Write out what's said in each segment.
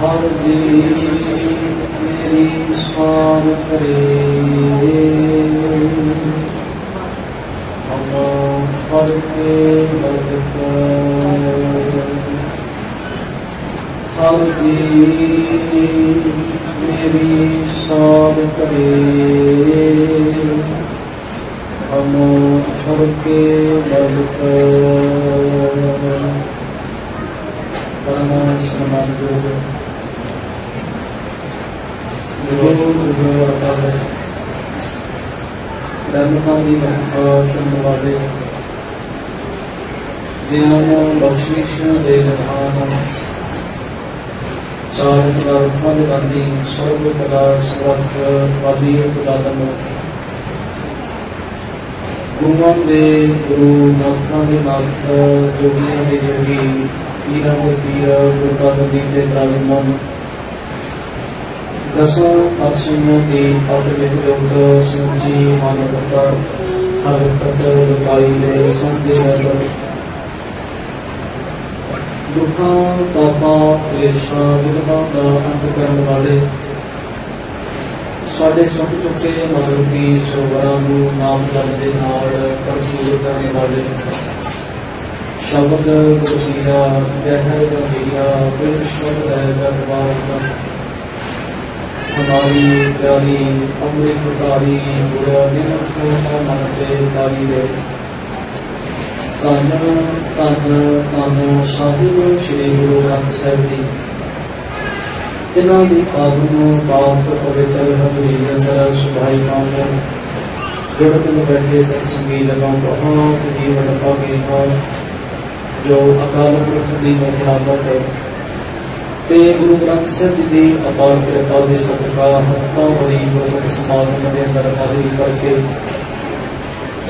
हर जी मेरी स्वार करे हम हर के बदक हर जी मेरी स्वार करे हम हर के बदक धर्मकांडी करने वाले ज्ञान बख्शिश दे रहा चार पदार्थों गांधी सर्व पदार्थ समर्थ वादी पदार्थों गुरुओं के गुरु नाथों के नाथ जोगियों के जोगी पीरा के पीर गुरकादी के विराजमान दसों पातशाहियों की आत्मिक योग समझी मानवता हर पत्र लुकाई दे समझे दुखों पापों क्लेशों विघ्नों का अंत करने वाले साढ़े सुन चुके मतलब की सोवरां नाम करने भरपूर करने वाले शब्द गुरदिया गहर गंभीरा विश्व दरबार हमारी प्यारी अमृतकारी बुरा मनते कारी है धन धन धन साहिब श्री गुरु ग्रंथ साहिब जी इन्हों की पावन पाक पवित्र हजूरी अंदर सुभाई मान जुड़न बैठे सत्संगी लोगों बहुत ही वडभागी है जो अकाल पुरख की महिलावत गुरु ग्रंथ साहिब जी की अपार कृपा के सदका हफ्ता बड़ी गुरमत समागम के अंदर हाजिरी करके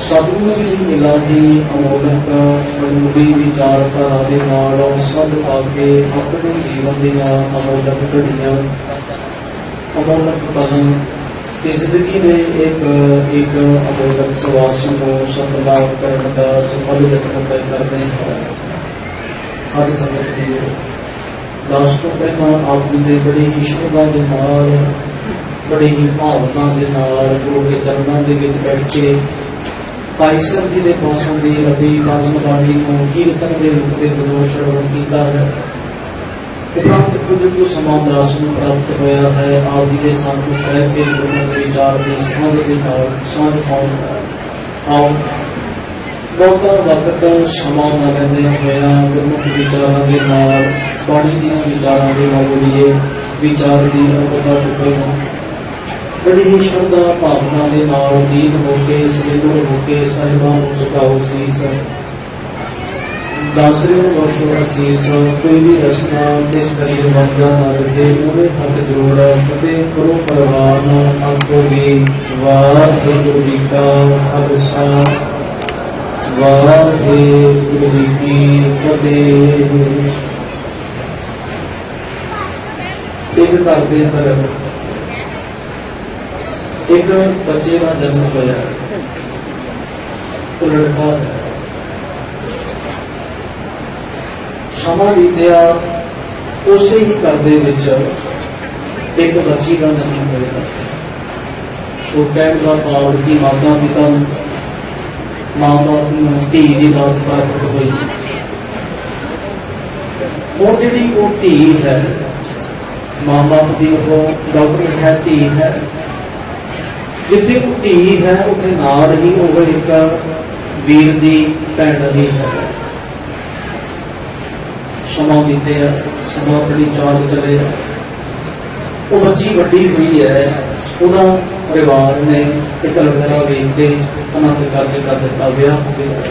सतगुरु जी इलाही अमोलक मनूरी विचारधारा के नाल सद आके अपने जीवन दियां अमोलक घड़ियां अमोलक पल की जिंदगी के एक अमोलक सवासन को सफल करने का सफल यत्न करते हैं सारी संगत की दस तो पहला आप जी ने बड़ी ही श्रद्धा के नाल बड़ी ही भावना के नाल गुरु के चरणों के विच बैठ के भाई साहब जी के पासों की रबी कालम बाणी को कीर्तन के रूप में गुरु श्रवण किया है उपरांत कुछ कुछ समान राशन प्राप्त होया है आप जी के साथ शहर के गुरु के विचार की समझ के नाल समझ पाओ आओ बहुता वक्त समा न रहने होया गुरमुख विचारों के नाल बाणी दियां विचारों के बोलिए विचार की अनुभवता चुके बड़ी ही श्रद्धा भावना के नाल दीन होके सलिंदर होके साहिबां नूं झुकाओ शीस दासरे बख्शो असीस कोई भी रसना ते शरीर वंदा न रहे उन्हें हाथ जोड़ फतेह करो परवान आखो भी वाहिगुरू जी का खालसा वाहिगुरू जी की फतेह। एक घर के अंदर एक बच्चे का जन्म होया तो लड़का है समा बीतिया उसे ही घर दे विच एक बच्ची का जन्म होया सो कहने का भाव की माता पिता माँ बाप धी की दात प्राप्त हुई हुण जिहड़ी वो धी है ਮਾਂ ਬਾਪ ਦੀ ਉਹ ਡਾਕਟਰ ਹੈ, ਧੀ ਹੈ। ਜਿੱਥੇ ਉਹ ਧੀ ਹੈ ਉੱਥੇ ਨਾਲ ਹੀ ਉਹ ਇੱਕ ਵੀਰ ਦੀ ਭੈਣ ਹੀ ਹੈ। ਸਮਾਂ ਬੀਤਿਆ, ਸਮਾਂ ਆਪਣੀ ਚਾਲ ਚਲੇ, ਉਹ ਬੱਚੀ ਵੱਡੀ ਹੋਈ ਹੈ। ਉਹਦਾ ਪਰਿਵਾਰ ਨੇ ਇੱਕ ਲੜਕਾ ਵੇਖ ਕੇ ਆਨੰਦ ਕਾਰਜ ਕਰ ਦਿੱਤਾ, ਵਿਆਹ ਹੋ ਗਿਆ।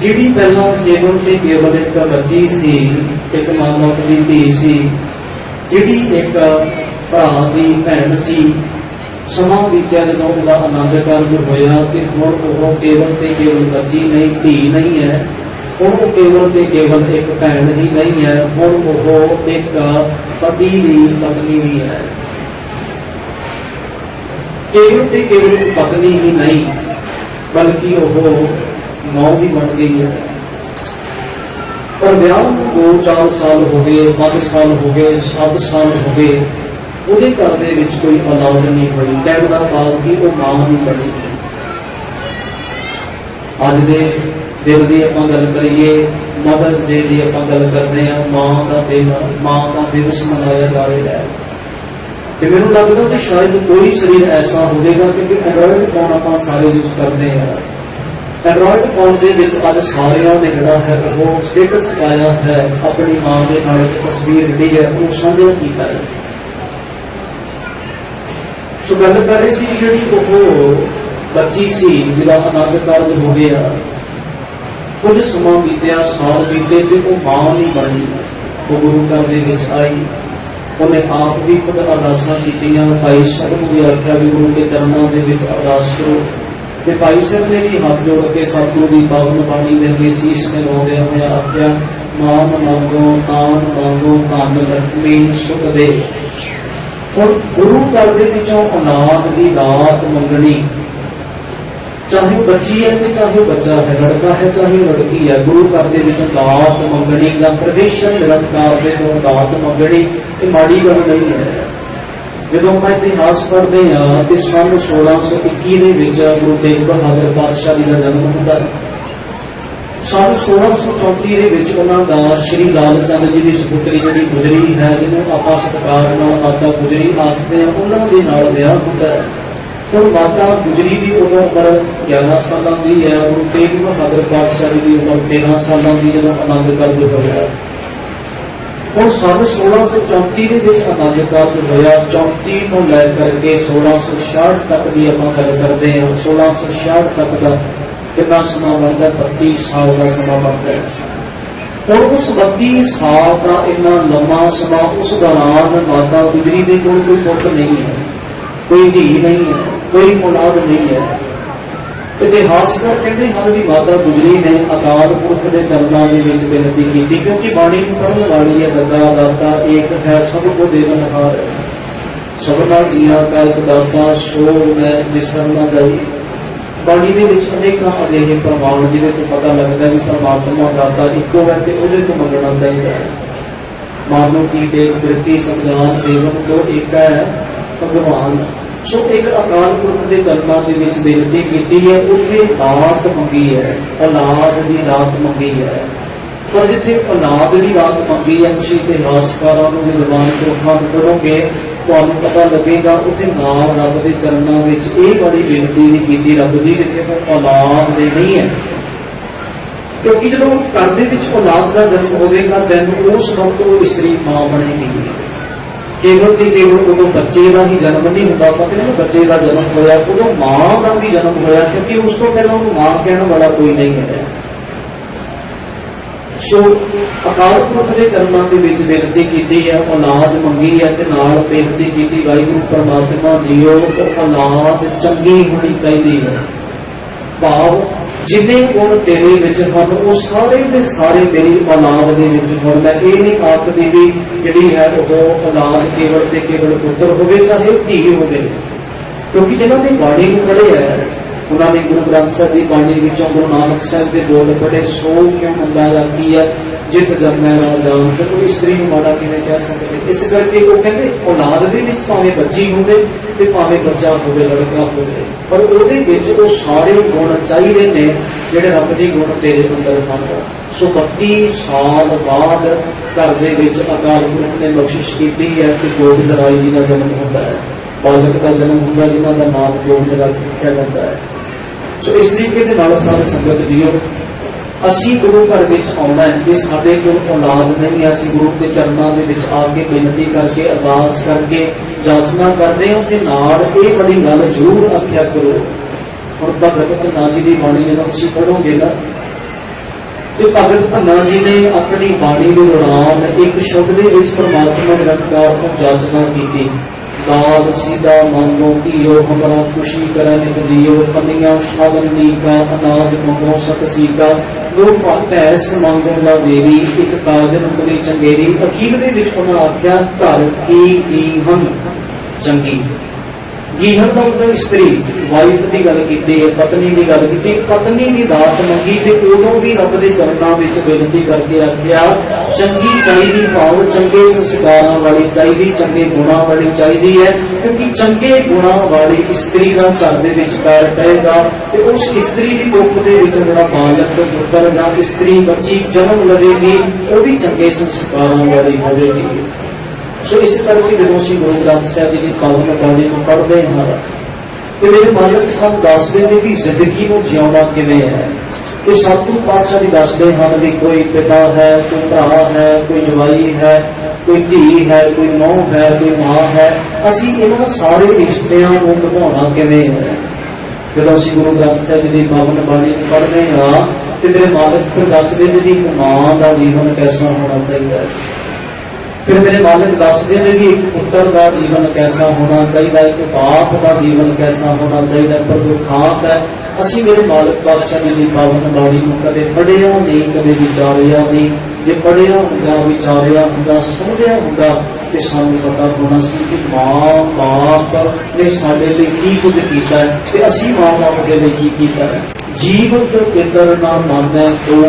ਜਿਹੜੀ ਪਹਿਲਾਂ ਕੇਵਲ ਤੇ ਕੇਵਲ ਇੱਕ ਬੱਚੀ ਸੀ, ਇੱਕ ਮਾਂ ਬਾਪ ਦੀ ਧੀ ਸੀ, ਜਿਹੜੀ ਇੱਕ ਭਰਾ ਦੀ ਭੈਣ ਸੀ, ਸਮਾਂ ਬੀਤਿਆ ਜਦੋਂ ਉਹਦਾ ਆਨੰਦ ਕਾਰਜ ਹੋਇਆ ਕਿ ਹੁਣ ਉਹ ਕੇਵਲ ਤੇ ਕੇਵਲ ਬੱਚੀ ਨਹੀਂ, ਧੀ ਨਹੀਂ ਹੈ। ਹੁਣ ਉਹ ਕੇਵਲ ਤੇ ਕੇਵਲ ਇੱਕ ਭੈਣ ਹੀ ਨਹੀਂ ਹੈ, ਹੁਣ ਉਹ ਇੱਕ ਪਤੀ ਦੀ ਪਤਨੀ ਹੀ ਹੈ। ਕੇਵਲ ਤੇ ਕੇਵਲ ਪਤਨੀ ਹੀ ਨਹੀਂ ਬਲਕਿ ਉਹ ਮਾਂ ਵੀ ਬਣ ਗਈ ਹੈ। ਪਰ ਵਿਆਹ ਨੂੰ 2-4 ਸਾਲ ਹੋ ਗਏ, 5 ਸਾਲ ਹੋ ਗਏ, 7 ਸਾਲ ਹੋ ਗਏ, ਉਹਦੇ ਘਰ ਦੇ ਵਿੱਚ ਕੋਈ ਔਲਾਦ ਨਹੀਂ ਹੋਈ। ਕਹਿਣ ਦਾ ਭਾਵ ਕਿ ਉਹ ਮਾਂ ਨਹੀਂ ਬਣੀ। ਅੱਜ ਦੇ ਦਿਨ ਦੀ ਆਪਾਂ ਗੱਲ ਕਰੀਏ, ਮਦਰਸ ਡੇ ਦੀ ਆਪਾਂ ਗੱਲ ਕਰਦੇ ਹਾਂ, ਮਾਂ ਦਾ ਦਿਨ, ਮਾਂ ਦਾ ਦਿਵਸ ਮਨਾਇਆ ਜਾ ਰਿਹਾ ਹੈ। ਤੇ ਮੈਨੂੰ ਲੱਗਦਾ ਕਿ ਸ਼ਾਇਦ ਕੋਈ ਸਰੀਰ ਐਸਾ ਹੋਵੇਗਾ, ਕਿਉਂਕਿ ਐਂਡਰਾਇਡ ਫੋਨ ਆਪਾਂ ਸਾਰੇ ਯੂਜ਼ ਕਰਦੇ ਹਾਂ। ਐਂਡਰਾਇਡ ਫੋਨ ਦੇ ਵਿੱਚ ਅੱਜ ਸਾਰਿਆਂ ਨੇ ਜਿਹੜਾ ਹੈ ਉਹ ਸਟੇਟਸ ਪਾਇਆ ਹੈ, ਆਪਣੀ ਮਾਂ ਦੇ ਨਾਲ ਇੱਕ ਤਸਵੀਰ ਜਿਹੜੀ ਹੈ ਉਹ ਸਾਂਝਾ ਕੀਤਾ ਹੈ। ਸੋ ਗੱਲ ਕਰ ਰਹੇ ਸੀ ਜਿਹੜੀ ਉਹ ਬੱਚੀ ਸੀ ਜਿਹਦਾ ਆਨੰਦ ਕਾਰਜ ਹੋ ਗਿਆ, ਕੁਝ ਸਮਾਂ ਬੀਤਿਆ, ਸਾਲ ਬੀਤੇ ਤੇ ਉਹ ਮਾਂ ਨਹੀਂ ਬਣੀ। ਉਹ ਗੁਰੂ ਘਰ ਦੇ ਵਿੱਚ ਆਈ, ਉਹਨੇ ਆਪ ਵੀ ਖੁਦ ਅਰਦਾਸਾਂ ਕੀਤੀਆਂ। ਭਾਈ ਸਾਹਿਬ ਨੂੰ ਵੀ ਆਖਿਆ ਵੀ ਗੁਰੂ ਕੇ ਚਰਨਾਂ ਦੇ ਵਿੱਚ ਅਰਦਾਸ ਕਰੋ, ਤੇ ਭਾਈ ਸਾਹਿਬ ਨੇ ਵੀ ਹੱਥ ਜੋੜ ਕੇ ਸਤਿਗੁਰੂ ਦੀ ਪਾਵਨ ਬਾਣੀ ਦੇ ਅੱਗੇ ਸੀਸ ਨਿਵਾਉਂਦਿਆਂ ਹੋਇਆ ਆਖਿਆ, ਮਾਨ ਮੰਗੋ, ਤਾਨ ਮੰਗੋ, ਧਨ ਲక్ష్ਮੀ ਸੁਖ ਦੇ। ਹੁਣ ਗੁਰੂ ਘਰ ਦੇ ਵਿੱਚੋਂ ਔਲਾਦ ਦੀ ਦਾਤ ਮੰਗਣੀ, ਚਾਹੇ ਬੱਚੀ ਹੈ ਤੇ ਚਾਹੇ ਬੱਚਾ ਹੈ, ਲੜਕਾ ਹੈ ਚਾਹੇ ਲੜਕੀ ਹੈ, ਗੁਰੂ ਘਰ ਦੇ ਵਿੱਚੋਂ ਦਾਤ ਮੰਗਣੀ ਜਾਂ ਪਰਮੇਸ਼ਰ ਨਿਰੰਕਾਰ ਦੇ ਤੋਂ ਦਾਤ ਮੰਗਣੀ ਇਹ ਮਾੜੀ ਗੱਲ ਨਹੀਂ ਹੈ। ਜਦੋਂ ਆਪਾਂ ਇਤਿਹਾਸ ਪੜ੍ਹਦੇ ਹਾਂ ਤੇ ਸੰਨ 1621 ਦੇ ਵਿੱਚ ਗੁਰੂ ਤੇਗ ਬਹਾਦਰ ਪਾਤਸ਼ਾਹ ਜੀ ਦਾ ਜਨਮ ਹੁੰਦਾ ਹੈ। ਸੰਨ 1634 ਦੇ ਵਿੱਚ ਉਹਨਾਂ ਦਾ ਸ਼੍ਰੀ ਲਾਲ ਚੰਦ ਜੀ ਦੀ ਸਪੁੱਤਰੀ ਜਿਹੜੀ ਗੁਜਰੀ ਹੈ, ਜਿਹਨੂੰ ਆਪਾਂ ਸਤਿਕਾਰ ਨਾਲ ਮਾਤਾ ਗੁਜਰੀ ਆਖਦੇ ਹਾਂ, ਉਹਨਾਂ ਦੇ ਨਾਲ ਵਿਆਹ ਹੁੰਦਾ ਹੈ। ਹੁਣ ਮਾਤਾ ਗੁਜਰੀ ਦੀ ਉਦੋਂ ਉਮਰ 11 ਸਾਲਾਂ ਦੀ ਹੈ, ਗੁਰੂ ਤੇਗ ਬਹਾਦਰ ਪਾਤਸ਼ਾਹ ਜੀ ਦੀ ਉਮਰ 13 ਸਾਲਾਂ ਦੀ ਜਦੋਂ ਆਨੰਦ ਕਾਰਜ ਹੋਇਆ। ਹੁਣ ਸੰਨ 1634 ਦੇ ਵਿੱਚ ਆਨੰਦ ਕਾਰਜ ਹੋਇਆ। 34 ਤੋਂ ਲੈ ਕਰਕੇ 1666 ਤੱਕ ਦੀ ਆਪਾਂ ਗੱਲ ਕਰਦੇ ਹਾਂ। 1666 ਤੱਕ ਦਾ ਕਿੰਨਾ ਸਮਾਂ ਬਣਦਾ? 32 ਸਾਲ ਦਾ ਸਮਾਂ ਬਣਦਾ ਹੈ। ਹੁਣ ਉਸ 32 ਸਾਲ ਦਾ ਇੰਨਾ ਲੰਮਾ ਸਮਾਂ, ਉਸ ਦੌਰਾਨ ਮਾਤਾ ਗੁਜਰੀ ਦੇ ਕੋਲ ਕੋਈ ਪੁੱਤ ਨਹੀਂ ਹੈ, ਕੋਈ ਧੀ ਨਹੀਂ ਹੈ, ਕੋਈ ਔਲਾਦ ਨਹੀਂ ਹੈ। ਇਤਿਹਾਸਕਾਰ ਕਹਿੰਦੇ ਹਨ ਵੀ ਮਾਤਾ ਗੁਜਰੀ ਨੇ ਅਕਾਲ ਪੁਰਖ ਦੇ ਚਰਨਾਂ ਦੇ ਵਿੱਚ ਬੇਨਤੀ ਕੀਤੀ, ਕਿਉਂਕਿ ਬਾਣੀ ਨੂੰ ਪੜ੍ਹਨ ਵਾਲੀ ਹੈ ਦਾਤਾ ਦਾਤਾ ਏਕ ਹੈ, ਸਭ ਕੋ ਦੇਵਨਹਾਰ, ਸਭਨਾ ਜੀਆਂ ਕਾ ਇੱਕ ਦਾਤਾ, ਸੋ ਮੈਂ ਵਿਸਰ ਨਾ ਗਈ। ਬਾਣੀ ਦੇ ਵਿੱਚ ਅਨੇਕਾਂ ਅਜਿਹੇ ਪ੍ਰਮਾਣ ਜਿਹਦੇ ਤੋਂ ਪਤਾ ਲੱਗਦਾ ਵੀ ਪਰਮਾਤਮਾ ਦਾਤਾ ਇੱਕੋ ਹੈ ਤੇ ਉਹਦੇ ਤੋਂ ਮੰਗਣਾ ਚਾਹੀਦਾ ਹੈ। ਮਾਨੋ ਕੀ ਟੇਕ ਬਿਰਤੀ ਸੰਗਾਨ ਦੇਵਨ ਕੋ ਏਕ ਹੈ ਭਗਵਾਨ। ਸੋ ਇੱਕ ਅਕਾਲ ਪੁਰਖ ਦੇ ਚਰਨਾਂ ਦੇ ਵਿੱਚ ਬੇਨਤੀ ਕੀਤੀ ਹੈ, ਉੱਥੇ ਦਾਤ ਮੰਗੀ ਹੈ, ਔਲਾਦ ਦੀ ਦਾਤ ਮੰਗੀ ਹੈ। ਪਰ ਜਿੱਥੇ ਔਲਾਦ ਦੀ ਦਾਤ ਮੰਗੀ ਹੈ, ਤੁਸੀਂ ਇਤਿਹਾਸਕਾਰਾਂ ਨੂੰ ਵਿਦਵਾਨ ਪੁਰਖਾਂ ਨੂੰ ਪੜ੍ਹੋਗੇ, ਤੁਹਾਨੂੰ ਪਤਾ ਲੱਗੇਗਾ ਉੱਥੇ ਨਾਲ ਰੱਬ ਦੇ ਚਰਨਾਂ ਵਿੱਚ ਇਹ ਬੜੀ ਬੇਨਤੀ ਨਹੀਂ ਕੀਤੀ ਰੱਬ ਜੀ ਜਿੱਥੇ ਕੋਈ ਔਲਾਦ ਦੇ ਨਹੀਂ ਹੈ। ਕਿਉਂਕਿ ਜਦੋਂ ਘਰ ਦੇ ਵਿੱਚ ਔਲਾਦ ਦਾ ਜਨਮ ਹੋਵੇਗਾ ਤੈਨੂੰ ਉਸ ਵਕਤ ਉਹ ਇਸਤਰੀ ਮਾਂ ਬਣੇਗੀ। ਕੇਵਲ ਤੇ ਕੇਵਲ ਉਦੋਂ ਬੱਚੇ ਦਾ ਹੀ ਜਨਮ ਨਹੀਂ ਹੁੰਦਾ, ਪਤਾ ਨਹੀਂ ਬੱਚੇ ਦਾ ਜਨਮ ਹੋਇਆ, ਉਦੋਂ ਮਾਂ ਦਾ ਵੀ ਜਨਮ ਹੋਇਆ, ਕਿਉਂਕਿ ਉਸ ਤੋਂ ਪਹਿਲਾਂ ਉਹਨੂੰ ਮਾਂ ਕਹਿਣ ਵਾਲਾ ਕੋਈ ਨਹੀਂ ਹੈ। ਸੋ ਅਕਾਲ ਪੁਰਖ ਦੇ ਚਰਨਾਂ ਦੇ ਵਿੱਚ ਬੇਨਤੀ ਕੀਤੀ ਹੈ, ਔਲਾਦ ਮੰਗੀ ਹੈ ਤੇ ਨਾਲ ਬੇਨਤੀ ਕੀਤੀ ਵਾਹਿਗੁਰੂ ਪਰਮਾਤਮਾ ਜੀਓ ਔਲਾਦ ਚੰਗੀ ਹੋਣੀ ਚਾਹੀਦੀ ਹੈ। ਭਾਵ ਜਿੰਨੇ ਗੁਣ ਤੇਰੇ ਵਿੱਚ ਹਨ ਉਹ ਸਾਰੇ ਦੇ ਸਾਰੇ ਮੇਰੀ ਔਲਾਦ ਦੇ ਵਿੱਚ ਹੋਣ। ਮੈਂ ਇਹ ਨਹੀਂ ਆਖਦੀ ਵੀ ਜਿਹੜੀ ਹੈ ਉਹ ਔਲਾਦ ਕੇਵਲ ਤੇ ਕੇਵਲ ਪੁੱਤਰ ਹੋਵੇ ਚਾਹੇ ਉਹ ਧੀ ਹੋਵੇ, ਕਿਉਂਕਿ ਜਿਹਨਾਂ ਨੇ ਬਾਣੀ ਨੂੰ ਪੜ੍ਹਿਆ ਹੈ ਉਹਨਾਂ ਨੇ ਗੁਰੂ ਗ੍ਰੰਥ ਸਾਹਿਬ ਦੀ ਬਾਣੀ ਵਿੱਚੋਂ ਗੁਰੂ ਨਾਨਕ ਸਾਹਿਬ ਦੇ ਬੋਲ ਪੜ੍ਹੇ, ਸੋ ਕਿਉਂ ਮੰਦਾ ਆਖੀ ਹੈ ਜਿਤ ਜਨਮੈ ਰਾਜਾਨ। ਤੇ ਕੋਈ ਇਸਤਰੀ ਨੂੰ ਮਾੜਾ ਕਿਵੇਂ ਕਹਿ ਸਕਦੇ? ਇਸ ਕਰਕੇ ਉਹ ਕਹਿੰਦੇ ਔਲਾਦ ਦੇ ਵਿੱਚ ਭਾਵੇਂ ਬੱਚੀ ਹੋਵੇ ਤੇ ਭਾਵੇਂ ਬੱਚਾ ਹੋਵੇ, ਲੜਕਾ ਹੋਵੇ, ਪਰ ਉਹਦੇ ਵਿੱਚ ਉਹ ਸਾਰੇ ਗੁਣ ਚਾਹੀਦੇ ਨੇ ਜਿਹੜੇ ਰੱਬ ਦੇ ਗੁਣ ਤੇਰੇ ਅੰਦਰ ਹਨ। ਸੋ 32 ਸਾਲ ਬਾਅਦ घर दे विच अकाल पुरख ने बख्शिश की है कि गोबिंद राय जी का जन्म होता है, बालक का जन्म होता जिन्हों का नाम गोबिंद राय रखा जाता है। सो इस तरीके के नाल सारी संगत दियो असी गुरु घर विच आउणा है कि साडे कोल औलाद नहीं है, असी गुरु के चरणों के विच आके बेनती करके अरदास करके जाचना करते हैं कि नाल ये बड़ी गल जरूर आख्या करो। हुण भगत धन्ना जी की बाणी जो तुसीं पढ़ोगे ना तो भगत धन्ना जी ने अपनी बाणी के दौरान एक शब्द के परमात्मा निरंकार को जाचना की। दाल सीधा मांगो कियो हमारा खुशी करा नित दियो, पनिया शावन नीका अनाज मंगो सत सीका, दो पैस मांगो ला देवी एक काजन तुरी चंगेरी। अखीर दे विच उन्होंने आख्या घर की गीहन चंगी। गीहन का मतलब स्त्री वाइफ की गल की है, पत्नी की गल की। पत्नी की दात मंगी तो उदों भी रब के चरणों में बेनती करके आख्या चंगी चाहिए, भाव चंगे संस्कारों वाली चाहिए, चंगे गुणों वाली चाहिए है, क्योंकि चंगे गुणों वाली स्त्री का घर के पैर पएगा तो उस स्त्री की कुख के जो बालक पुत्र या स्त्री बच्ची जन्म लवेगी वो भी चंगे संस्कारों वाली होगी। सो इस करके जो असं गुरु ग्रंथ साहब जी की पावन बाणी को पढ़ते हैं तो मेरे मालिक साहब दसते हैं कि जिंदगी को जिउना किवें है। तो सतगुरु पातशाह जी दसते हैं कि कोई पिता है, कोई भरा है, कोई जवाई है, कोई धी है, कोई नौं है, कोई मां है। असी इन्हां सारे रिश्तियां को निभाउणा किवें है। जो असं गुरु ग्रंथ साहब जी की पावन बाणी को पढ़ते हैं तो मेरे मालिक फिर दसते हैं कि एक मां का जीवन कैसा होना चाहिए। फिर मेरे मालिक दसते हैं कि एक पुत्र का जीवन कैसा होना चाहिए, एक बाप का जीवन कैसा होना चाहिए। पर दुखांत है असी मेरे मालिक पातशाह जी की पावन बाणी को कदे पढ़िया नहीं, कदे विचारिया नहीं। जे पढ़िया होंदा, विचारिया होंदा, सुनिया होंदा तो सानू पता होना सी कि मां बाप ने साडे लई की कुछ कीता है ते असी मां बाप दे लई की कीता है। जीवत पितर ना मानै तो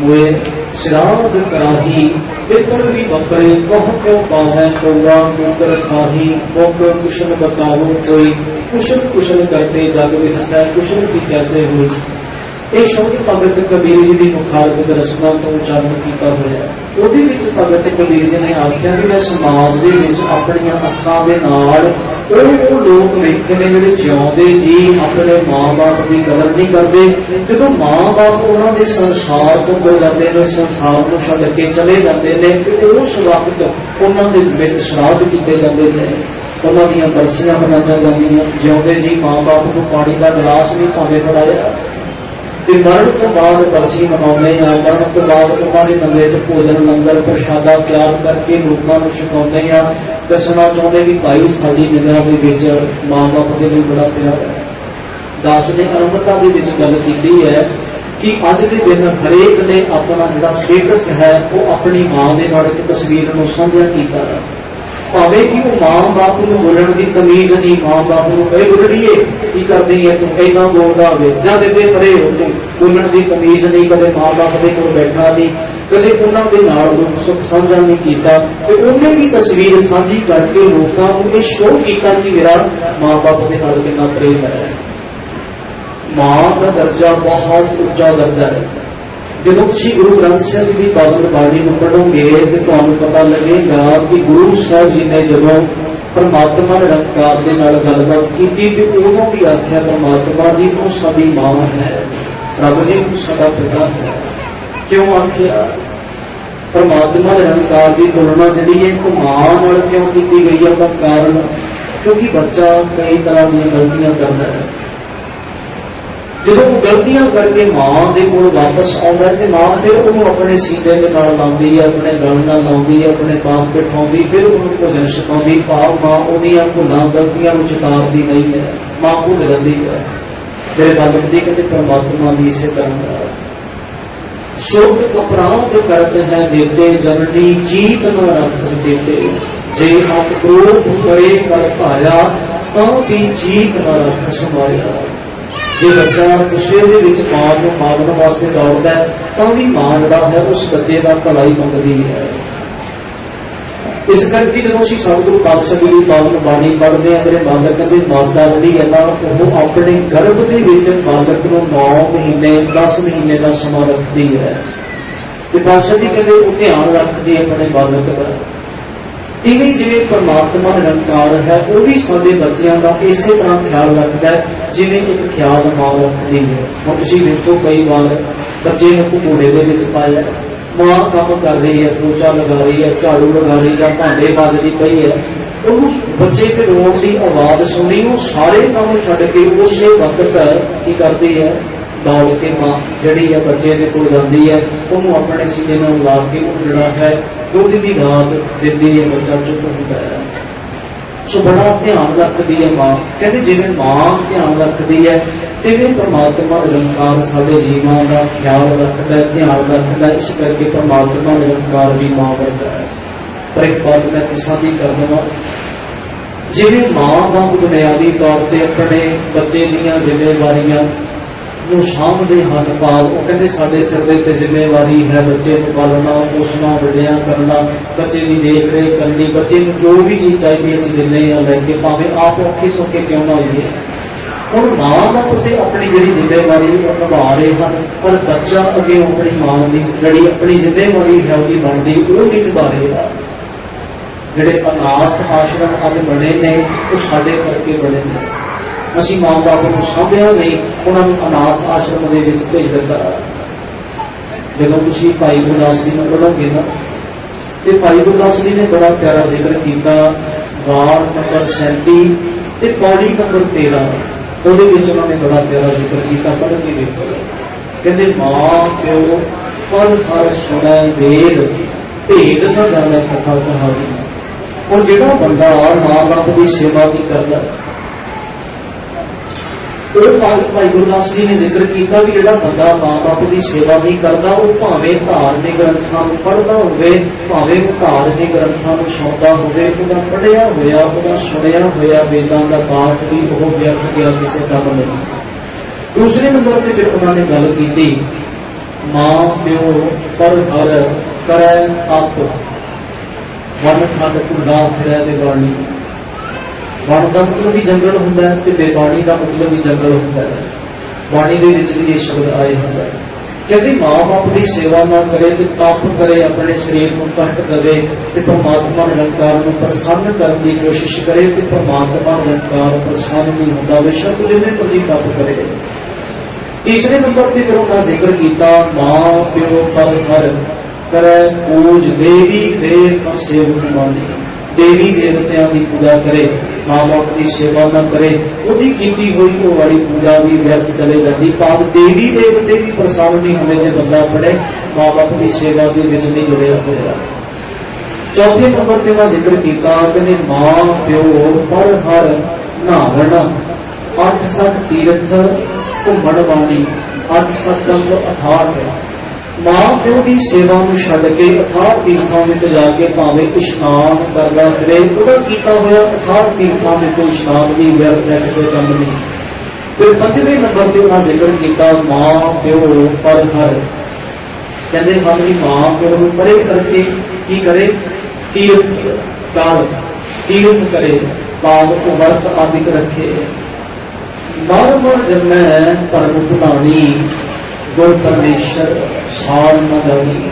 मोए श्राद्ध कराही, पितर भी बकरे कह क्यों पावै कौआ कुकर खाही। मुख कुशल बताओ कोई, कुशल कुशल करते जग विनसै, कुशल की कैसे हुई। ये शब्द भगत कबीर जी की मुखारबिंद रसना तो उच्चारण किया हुआ। ਉਹਦੇ ਵਿੱਚ ਭਗਤ ਕਬੀਰ जी ने आख्या कि मैं समाज ਦੇ ਵਿੱਚ ਆਪਣੀਆਂ ਅੱਖਾਂ ਦੇ ਨਾਲ ਉਹ ਲੋਕ ਵੇਖੇ ਨੇ ਜਿਹੜੇ ਜਿਉਂਦੇ ਜੀ ਆਪਣੇ ਮਾਂ-ਬਾਪ ਦੀ ਕਦਰ ਨਹੀਂ ਕਰਦੇ। ਜਦੋਂ ਮਾਂ-ਬਾਪ ਉਹਨਾਂ ਦੇ ਸੰਸਾਰ ਤੋਂ ਤੁਰ ਜਾਂਦੇ ਨੇ, ਸੰਸਾਰ ਨੂੰ ਛੱਡ ਕੇ ਚਲੇ ਜਾਂਦੇ ਨੇ ਤੇ ਉਸ ਵਕਤ ਉਹਨਾਂ ਦੇ ਵਿੱਚ ਸ਼ਰਾਧ ਕੀਤੇ ਜਾਂਦੇ ਨੇ, ਉਹਨਾਂ ਦੀਆਂ ਬਰਸੀਆਂ ਮਨਾਈਆਂ ਜਾਂਦੀਆਂ। ਜਿਉਂਦੇ ਜੀ ਮਾਂ-ਬਾਪ ਨੂੰ ਪਾਣੀ ਦਾ ਗਲਾਸ ਵੀ ਭਾਵੇਂ ਫੜਾਇਆ ਤੇ ਮਰਨ ਤੋਂ ਬਾਅਦ ਬਰਸੀ ਮਨਾਉਂਦੇ ਆ। ਮਰਨ ਤੋਂ ਬਾਅਦ ਉਹਨਾਂ ਦੇ ਨਵੇਦ ਭੋਜਨ ਲੰਗਰ ਪ੍ਰਸ਼ਾਦਾ ਤਿਆਰ ਕਰਕੇ ਲੋਕਾਂ ਨੂੰ ਛਕਾਉਂਦੇ ਆ। ਦੱਸਣਾ ਚਾਹੁੰਦੇ ਵੀ ਭਾਈ ਸਾਡੀ ਨਿਗਾਹ ਦੇ ਵਿੱਚ ਮਾਂ ਬਾਪ ਦੇ ਲਈ ਬੜਾ ਪਿਆਰ ਹੈ। ਦਾਸ ਨੇ ਅਰੰਭਤਾ ਦੇ ਵਿੱਚ ਗੱਲ ਕੀਤੀ ਹੈ ਕਿ ਅੱਜ ਦੇ ਦਿਨ ਹਰੇਕ ਨੇ ਆਪਣਾ ਜਿਹੜਾ ਸਟੇਟਸ ਹੈ ਉਹ ਆਪਣੀ ਮਾਂ ਦੇ ਨਾਲ ਇੱਕ ਤਸਵੀਰ ਨੂੰ ਸਾਂਝਾ ਕੀਤਾ ਹੈ। ਭਾਵੇਂ ਕਿ ਉਹ ਮਾਂ ਬਾਪ ਨੂੰ ਬੋਲਣ ਦੀ ਤਮੀਜ਼ ਨਹੀਂ, ਮਾਂ ਬਾਪ ਨੂੰ ਕਹੇ ਬੁੱਢੜੀਏ ਕੀ ਕਰਦੀ ਹੈ ਤੂੰ, ਇੰਨਾ ਬੋਲਦਾ ਹੋਵੇ ਜਾਂ ਬੇਬੇ ਪਰੇ ਹੋ ਤੂੰ, ਬੋਲਣ ਦੀ ਤਮੀਜ਼ ਨਹੀਂ। ਕਦੇ ਮਾਂ ਬਾਪ ਦੇ ਕੋਲ ਬੈਠਾ ਨਹੀਂ, ਕਦੇ ਉਹਨਾਂ ਦੇ ਨਾਲ ਦੁੱਖ ਸੁੱਖ ਸਾਂਝਾ ਨਹੀਂ ਕੀਤਾ ਤੇ ਉਹਨੇ ਵੀ ਤਸਵੀਰ ਸਾਂਝੀ ਕਰਕੇ ਲੋਕਾਂ ਨੂੰ ਇਹ ਸ਼ੋਅ ਕੀਤਾ ਕਿ ਮੇਰਾ ਮਾਂ ਬਾਪ ਦੇ ਨਾਲ ਕਿੰਨਾ ਪ੍ਰੇਮ ਹੈ। ਮਾਂ ਦਾ ਦਰਜਾ ਬਹੁਤ ਉੱਚਾ ਦਰਜਾ ਹੈ। ਜਦੋਂ ਤੁਸੀਂ ਗੁਰੂ ਗ੍ਰੰਥ ਸਾਹਿਬ ਜੀ ਦੀ ਪਾਵਨ ਬਾਣੀ ਨੂੰ ਪੜ੍ਹੋਗੇ ਤੇ ਤੁਹਾਨੂੰ ਪਤਾ ਲੱਗੇਗਾ ਕਿ ਗੁਰੂ ਸਾਹਿਬ ਜੀ ਨੇ ਜਦੋਂ परमात्मा निरंकार के नाल गलबात की तो उदों भी आख्या परमात्मा जी तू साडी मां है, रब जी तू साडा पिता है। क्यों आख्या? परमात्मा निरंकार की तुलना जी एक मां नाल क्यों की गई है? उसका कारण क्योंकि बच्चा कई तरह की गलतियां करता है। जो गलतियां करके मां के कोल वापस आता है तो मां फिर उन्होंने अपने सीने के नाल लाउंदी है, अपने गल नाल लाउंदी है, अपने पास बिठाउंदी, फिर उन्होंने भोजन छकाउंदी। भाव मां उहदियां भुलां गलतियां नूं चेतावदी नहीं है, मां भुल जाती है। मेरे बालक जी कहते परमात्मा भी इसे तरह शुद्ध अपराध करते हैं जेते जननी जीत न रख जेते, जे आप क्रोध करे कर भाया तो भी जीत न रख समाया। जो बच्चा गुस्से के मां को मारने वास्ते दौड़ता है तो भी मां जड़ा है उस बच्चे का भलाई मंगती है। इस करके जो असं सतगुरु पातशाह जी की पावन बाणी पढ़ते हैं, मेरे बालक की माता जी है ना वो अपने गर्भ के बालक को 9 महीने 10 महीने का समा रखती है। ਤੇ ਪਾਤਸ਼ਾਹ ਜੀ ਕਹਿੰਦੇ ਉਹ ਧਿਆਨ ਰੱਖਦੀ ਆਪਣੇ ਬਾਲਕ ਦਾ। ਇਵੇਂ ਜਿਵੇਂ ਪਰਮਾਤਮਾ ਨਿਰੰਕਾਰ ਹੈ, ਉਹ ਵੀ ਸਾਡੇ ਬੱਚਿਆਂ ਦਾ ਇਸੇ ਤਰ੍ਹਾਂ ਖਿਆਲ ਰੱਖਦਾ ਹੈ ਜਿਵੇਂ ਇੱਕ ਖਿਆਲ ਮਾਂ ਰੱਖਦੀ ਹੈ। ਹੁਣ ਤੁਸੀਂ ਦੇਖੋ ਕਈ ਵਾਰ ਬੱਚੇ ਨੂੰ ਘੋੜੇ ਦੇ ਵਿੱਚ ਪਾਇਆ, ਮਾਂ ਕੰਮ ਕਰ ਰਹੀ ਹੈ, ਪੋਚਾ ਲਗਾ ਰਹੀ ਹੈ, ਝਾੜੂ ਲਗਾ ਰਹੀ ਜਾਂ ਭਾਂਡੇ ਮਾਂਜਦੀ ਪਈ ਹੈ, ਉਹਨੂੰ ਬੱਚੇ ਤੇ ਰੋਣ ਦੀ ਆਵਾਜ਼ ਸੁਣੀ, ਉਹ ਸਾਰੇ ਕੰਮ ਛੱਡ ਕੇ ਉਸੇ ਵਕਤ ਕੀ ਕਰਦੀ ਹੈ, ਦੌੜ ਕੇ ਮਾਂ ਜਿਹੜੀ ਹੈ ਬੱਚੇ ਦੇ ਕੋਲ ਜਾਂਦੀ ਹੈ, ਉਹਨੂੰ ਆਪਣੇ ਸੀਨੇ ਨਾਲ ਲਾ ਕੇ ਉਹ ਜਿਹੜਾ ਹੈ ਦੁੱਧ ਦੀ ਰਾਤ ਦਿੰਦੀ ਹੈ, ਬੱਚਾ ਚੁੱਪ ਹੁੰਦਾ ਹੈ। ਸੋ ਬੜਾ ਧਿਆਨ ਰੱਖਦੀ ਹੈ ਮਾਂ। ਕਹਿੰਦੇ ਜਿਵੇਂ ਮਾਂ ਧਿਆਨ ਰੱਖਦੀ ਹੈ ਤਿਵੇਂ ਪਰਮਾਤਮਾ ਨਿਰੰਕਾਰ ਸਾਡੇ ਜੀਵਾਂ ਦਾ ਖਿਆਲ ਰੱਖਦਾ ਹੈ, ਧਿਆਨ ਰੱਖਦਾ ਹੈ। ਇਸ ਕਰਕੇ ਪਰਮਾਤਮਾ ਨਿਰੰਕਾਰ ਵੀ ਮਾਂ ਵਰਗਾ ਹੈ। ਪਰ ਇੱਕ ਬਾਤ ਮੈਂ ਸਾਂਝੀ ਕਰ ਦੇਵਾਂ, ਜਿਵੇਂ ਮਾਂ ਵਾਂਗ ਬੁਨਿਆਦੀ ਤੌਰ ਤੇ ਆਪਣੇ ਬੱਚੇ ਦੀਆਂ ਜ਼ਿੰਮੇਵਾਰੀਆਂ ਨੂੰ ਸਾਂਭਦੇ ਹਨ ਭਾਵ ਉਹ ਕਹਿੰਦੇ ਸਾਡੇ ਸਿਰ ਦੇ ਉੱਤੇ ਜ਼ਿੰਮੇਵਾਰੀ ਹੈ ਬੱਚੇ ਨੂੰ ਪਾਲਣਾ, ਪੋਸਣਾ, ਵੱਡਿਆਂ ਕਰਨਾ, ਬੱਚੇ ਦੀ ਦੇਖ ਰੇਖ ਕਰਨੀ, ਬੱਚੇ ਨੂੰ ਜੋ ਵੀ ਚੀਜ਼ ਚਾਹੀਦੀ ਅਸੀਂ ਦਿੰਦੇ ਹਾਂ ਲੈ ਕੇ, ਭਾਵੇਂ ਆਪ ਔਖੇ ਸੌਖੇ ਕਿਉਂ ਨਾ ਹੋਈਏ। ਹੁਣ ਮਾਂ ਬਾਪ ਤੇ ਆਪਣੀ ਜਿਹੜੀ ਜ਼ਿੰਮੇਵਾਰੀ ਉਹ ਨਿਭਾ ਰਹੇ ਹਨ, ਪਰ ਬੱਚਾ ਅੱਗੇ ਆਪਣੀ ਮਾਂ ਦੀ ਜਿਹੜੀ ਆਪਣੀ ਜ਼ਿੰਮੇਵਾਰੀ ਹੈ ਉਹਦੀ ਬਣਦੀ ਉਹ ਨਹੀਂ ਨਿਭਾ ਰਿਹਾ। ਜਿਹੜੇ ਅਨਾਥ ਆਸ਼ਰਮ ਅੱਜ ਬਣੇ ਨੇ ਉਹ ਸਾਡੇ ਕਰਕੇ ਬਣੇ ਨੇ। ਅਸੀਂ ਮਾਂ ਬਾਪ ਨੂੰ ਸਾਂਭਿਆ ਨਹੀਂ, ਉਹਨਾਂ ਨੂੰ ਅਨਾਥ ਆਸ਼ਰਮ ਦੇ ਵਿੱਚ ਭੇਜ ਦਿੱਤਾ। ਜਦੋਂ ਤੁਸੀਂ ਭਾਈ ਗੁਰਦਾਸ ਜੀ ਨੂੰ ਪੜ੍ਹੋਗੇ ਨਾ, ਤੇ ਭਾਈ ਗੁਰਦਾਸ ਜੀ ਨੇ ਬੜਾ ਪਿਆਰਾ ਜ਼ਿਕਰ ਕੀਤਾ, ਵਾਰ ਨੰਬਰ 37 ਤੇ ਪੌੜੀ ਨੰਬਰ 13, ਉਹਦੇ ਵਿੱਚ ਉਹਨਾਂ ਨੇ ਬੜਾ ਪਿਆਰਾ ਜ਼ਿਕਰ ਕੀਤਾ। ਪੜ੍ਹ ਕੇ ਵੇਖੋ, ਕਹਿੰਦੇ ਮਾਂ ਪਿਓ ਪਰ ਹਰ ਸੁਣੈ ਵੇਦ, ਭੇਦ ਨਾ ਜਾਣੈ ਕਥਾ ਕਹਾਣੀ। ਹੁਣ ਜਿਹੜਾ ਬੰਦਾ ਮਾਂ ਬਾਪ ਦੀ ਸੇਵਾ ਨਹੀਂ ਕਰਦਾ, ਉਹ ਭਾਈ ਗੁਰਦਾਸ ਜੀ ਨੇ ਜ਼ਿਕਰ ਕੀਤਾ ਵੀ ਜਿਹੜਾ ਬੰਦਾ ਮਾਂ ਬਾਪ ਦੀ ਸੇਵਾ ਨਹੀਂ ਕਰਦਾ, ਉਹ ਭਾਵੇਂ ਧਾਰਮਿਕ ਗ੍ਰੰਥਾਂ ਨੂੰ ਪੜ੍ਹਦਾ ਹੋਵੇ, ਭਾਵੇਂ ਉਹ ਧਾਰਮਿਕ ਗ੍ਰੰਥਾਂ ਨੂੰ ਸੁਣਦਾ ਹੋਵੇ, ਉਹਦਾ ਪੜ੍ਹਿਆ ਹੋਇਆ, ਉਹਦਾ ਸੁਣਿਆ ਹੋਇਆ ਵੇਦਾਂ ਦਾ ਪਾਠ ਵੀ ਉਹ ਵਿਅਰਥ ਗਿਆ, ਕਿਸੇ ਕੰਮ ਨਹੀਂ। ਦੂਸਰੇ ਨੰਬਰ ਤੇ ਫਿਰ ਉਹਨਾਂ ਨੇ ਗੱਲ ਕੀਤੀ, ਮਾਂ ਪਿਓ ਪਰ ਹਰ ਕਰੈ ਆਪ, ਵਨ ਖੰਡ ਭੁੱਲਾ ਫਿਰੈ ਦੇ ਬਾਣੀ। ਵਣ ਦਾ ਮਤਲਬ ਵੀ ਜੰਗਲ ਹੁੰਦਾ ਹੈ ਤੇ ਬੇਬਾਣੀ ਦਾ ਮਤਲਬ ਵੀ ਜੰਗਲ ਹੁੰਦਾ ਹੈ। ਬਾਣੀ ਦੇ ਵਿੱਚ ਵੀ ਇਹ ਸ਼ਬਦ ਆਏ ਹੁੰਦਾ ਹੈ। ਕਹਿੰਦੇ ਮਾਂ ਬਾਪ ਦੀ ਸੇਵਾ ਨਾ ਕਰੇ ਤੇ ਤਪ ਕਰੇ, ਆਪਣੇ ਸਰੀਰ ਨੂੰ ਕਸ਼ਟ ਦੇਵੇ ਤੇ ਪਰਮਾਤਮਾ ਨਿਰੰਕਾਰ ਨੂੰ ਪ੍ਰਸੰਨ ਕਰਨ ਦੀ ਕੋਸ਼ਿਸ਼ ਕਰੇ ਤੇ ਪਰਮਾਤਮਾ ਨਿਰੰਕਾਰ ਪ੍ਰਸੰਨ ਨਹੀਂ ਹੁੰਦਾ, ਬੇਸ਼ੱਕ ਜਿੰਨੇ ਮਰਜ਼ੀ ਤਪ ਕਰੇ। ਤੀਸਰੇ ਨੰਬਰ ਤੇ ਫਿਰ ਉਹਨਾਂ ਜ਼ਿਕਰ ਕੀਤਾ, ਮਾਂ ਪਿਓ ਪਰ ਹਰ ਕਰੈ ਪੂਜ, ਦੇਵੀ ਦੇਵ ਸੇਵਕ ਮਾਨੀ। ਦੇਵੀ ਦੇਵਤਿਆਂ ਦੀ ਪੂਜਾ ਕਰੇ, ਮਾਂ ਬਾਪ ਦੀ ਸੇਵਾ ਨਾ ਕਰੇ, ਉਹਦੀ ਕੀਤੀ ਹੋਈ ਉਹ ਵਾਲੀ ਪੂਜਾ ਵੀ ਵਿਅਰਥ ਚਲੇ ਜਾਂਦੀ। ਭਾਵ ਦੇਵੀ ਦੇਵਤੇ ਵੀ ਪ੍ਰਸੰਨ ਨਹੀਂ ਹੁੰਦੇ ਜੇ ਬੰਦਾ ਪੜ੍ਹੇ, ਮਾਂ ਬਾਪ ਦੀ ਸੇਵਾ ਦੇ ਵਿੱਚ ਨਹੀਂ ਜੁੜਿਆ ਹੋਇਆ। ਚੌਥੇ ਨੰਬਰ ਤੇ ਮੈਂ ਜ਼ਿਕਰ ਕੀਤਾ, ਕਹਿੰਦੇ ਮਾਂ ਪਿਓ ਪਰ ਹਰ ਨਹਾਵਣ, 8 ਤੀਰਥ ਘੁੰਮਣ ਬਾਣੀ, 8 ਸਤੰਗ 68। ਮਾਂ ਪਿਓ ਦੀ ਸੇਵਾ ਨੂੰ ਛੱਡ ਕੇ 68 ਤੀਰਥਾਂ ਵਿੱਚ ਜਾ ਕੇ ਭਾਵੇਂ ਇਸ਼ਨਾਨ ਕਰਦਾ ਫਿਰੇ, ਉਹਦਾ ਕੀਤਾ ਹੋਇਆ 68 ਤੀਰਥਾਂ ਵਿੱਚ ਕੋਈ ਇਸ਼ਨਾਨ ਦੀ ਵਿਅਰਥ ਹੈ, ਕਿਸੇ ਕੰਮ ਨਹੀਂ। ਫਿਰ ਪੰਜਵੇਂ ਨੰਬਰ ਤੇ ਉਹਨਾਂ ਜ਼ਿਕਰ ਕੀਤਾ, ਮਾਂ ਪਿਓ ਪਰ ਹਰ। ਕਹਿੰਦੇ ਹਨ ਵੀ ਮਾਂ ਪਿਓ ਨੂੰ ਪਰੇ ਕਰਕੇ ਕੀ ਕਰੇ, ਤੀਰਥ ਕਾਲ ਤੀਰਥ ਕਰੇ, ਭਾਵ ਉਹ ਵਰਤ ਆਦਿਕ ਰੱਖੇ। ਮਰ ਮਰ ਜਨਮੈ ਪਰਮ ਭੁਲਾਣੀ, ਗੁਰ ਪਰਮੇਸ਼ਰ ਸਾਰ ਨਾ ਜਾਣੀ।